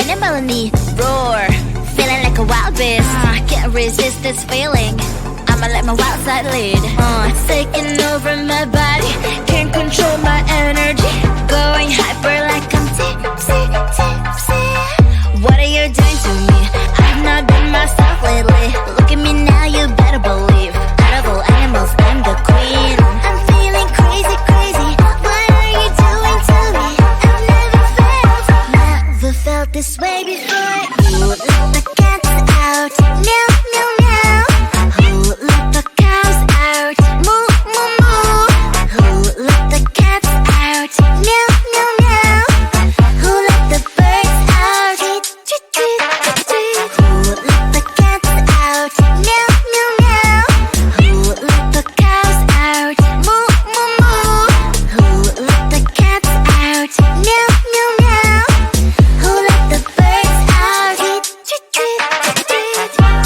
animal in me. Roar, feeling like a wild beast. Can't resist this feeling. I'ma let my wild side lead. It's taking over my body. Can't control my energy. Going hyper like I'm tipsy, tipsy. What are you doing to me? I've not been myself lately. Look at me now, you better believe. Out of all animals, I'm the queen. I'm feeling crazy, crazy. What are you doing to me? I've never felt this way before. Who let the cats out? Meow, meow, meow. Who let the cows out? Moo, moo, moo. Who let the cats out? Meow, meow, meow. Who let the birds out? Tweet, tweet, tweet, tweet. Who let the cats out? Meow, meow, meow. Who let the cows out? Moo, moo, moo. Who let the cats out? Meow, meow, meow. Who let the birds out? Tweet, tweet, tweet, tweet.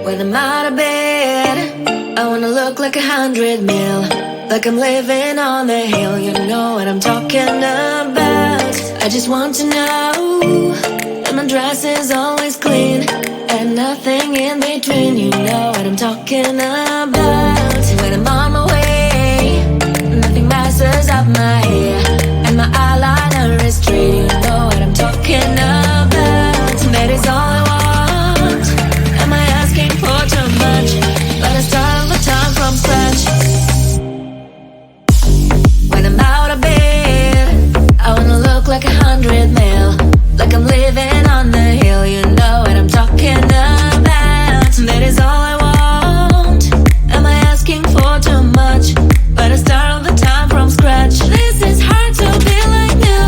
When I'm out of bed, I wanna look like 100 mil, like I'm living on the hill. You know what I'm talking about. I just want to know that my dress is always clean and nothing in between. You know what I'm talking about. When I'm on my way, nothing messes up my hair, and my eyeliner is straight. You know what I'm talking about. That is all I want. Am I asking for too much? But I start all the time from scratch. When I'm out of bed, I wanna look like 100 mil, like I'm living on the hill. You know what I'm talking about. That is all I want. Am I asking for too much? But I start all the time from scratch. This is hard to be like you,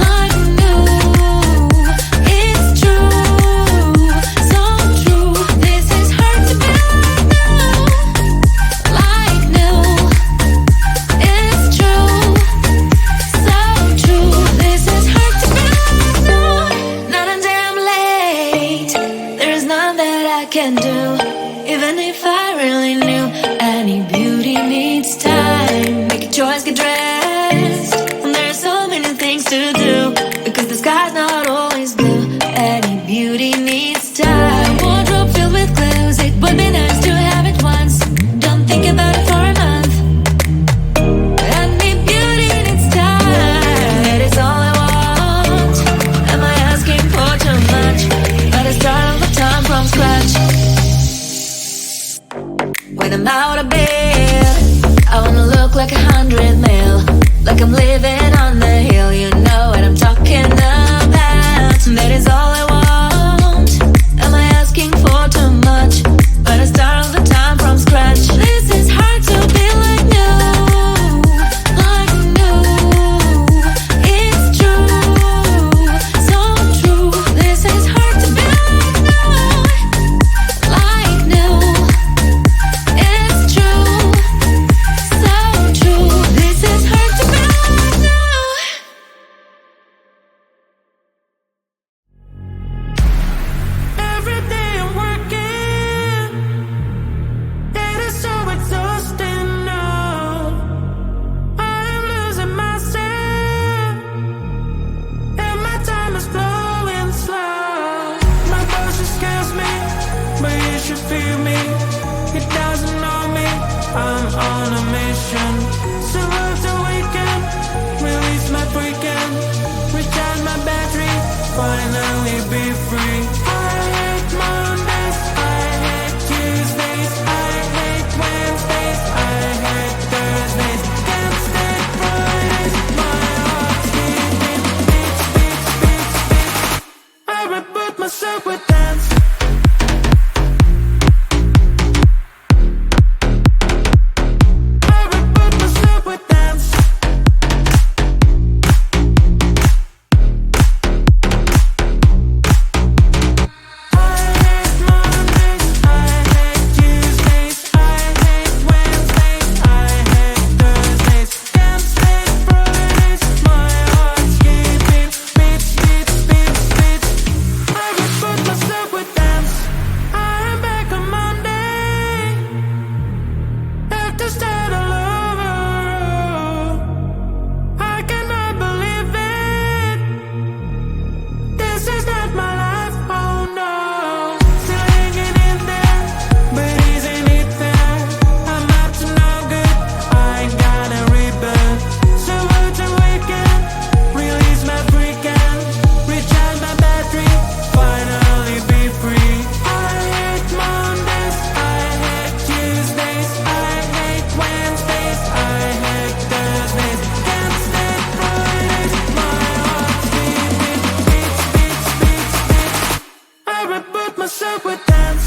like new. It's true, so true. This is hard to be like new, like new. It's true, so true. This is hard to be like 100 mil, like I'm living on the hill. You know what I'm talking about. That is all I want. Am I asking for too much? But I start all the time from scratch. This is hard to be like new, like new. It's true, so true. This is hard to be like new. It's true, so true. This is hard to be like new. Every day I'm working, it is so exhausting now. I am losing myself, and my time is flowing slow. My boss just scares me, but you should feel me. He doesn't know me, I'm on a mission. So love the weekend, release my freaking, recharge my battery, finally be free. I hate Mondays, I hate Tuesdays, I hate Wednesdays, I hate Thursdays. Can't stand Fridays, my heart's beating, beats, beats, beats, beats. I reboot myself with dance. I reboot myself with dance. I hate Mondays, I hate Tuesdays, I hate Wednesdays, I hate Thursdays. Can't stand Fridays, my heart's skipping, beats, beats, beats, beats. I reboot myself with dance. I am back on Monday, have to start all over. I cannot believe it. This is not my life, oh no. Still hanging in there, but isn't it fair? I'm up to no good, I gotta reboot. So what's a weekend? Release my freaking, recharge my battery, finally be free. I hate Mondays, I hate Tuesdays, I hate Wednesdays, I hate Thursdays. Can't stand Fridays, my heart's beating, beats, beats, beats, beats. I reboot myself with dance.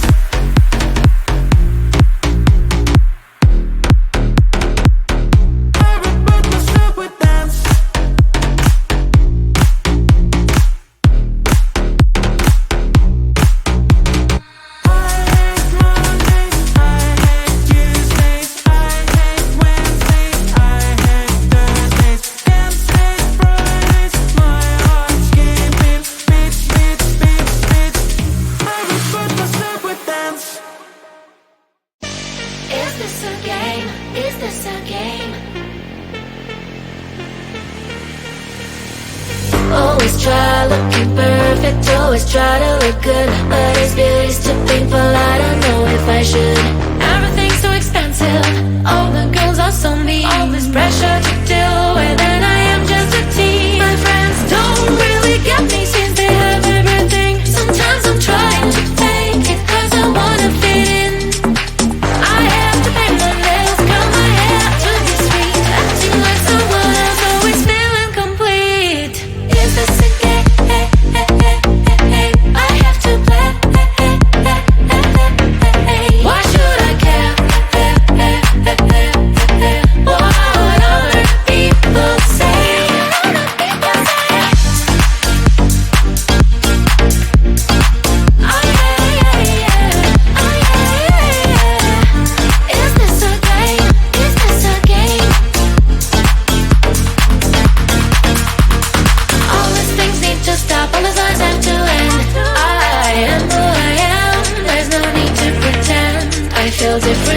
I reboot myself with dance. I hate Mondays, I hate Tuesdays, I hate Wednesdays, I hate Thursdays. Can't stand Fridays, my heart's skipping, beats, beats, beats, beats. I reboot myself with dance. Is this a game? Is this a game? Always try looking perfect, always try to look good, but is beauty's too painful? I don't know if I should. Everything's so expensive, all the girls are so mean, all this pressure to deal with, and I am just a teen. My friends don't really get me since they have everything. Sometimes I'm trying to fake it, cause I wanna fit in. I have to pay my nails, curl my hair to be sweet, acting like someone else, always feeling complete. Is this a game? I have to play. Why should I care? What other people say? Is this a game? Is this a game? All these things need to stop, all these lies have to end. I am who I am, there's no need to pretend. I feel different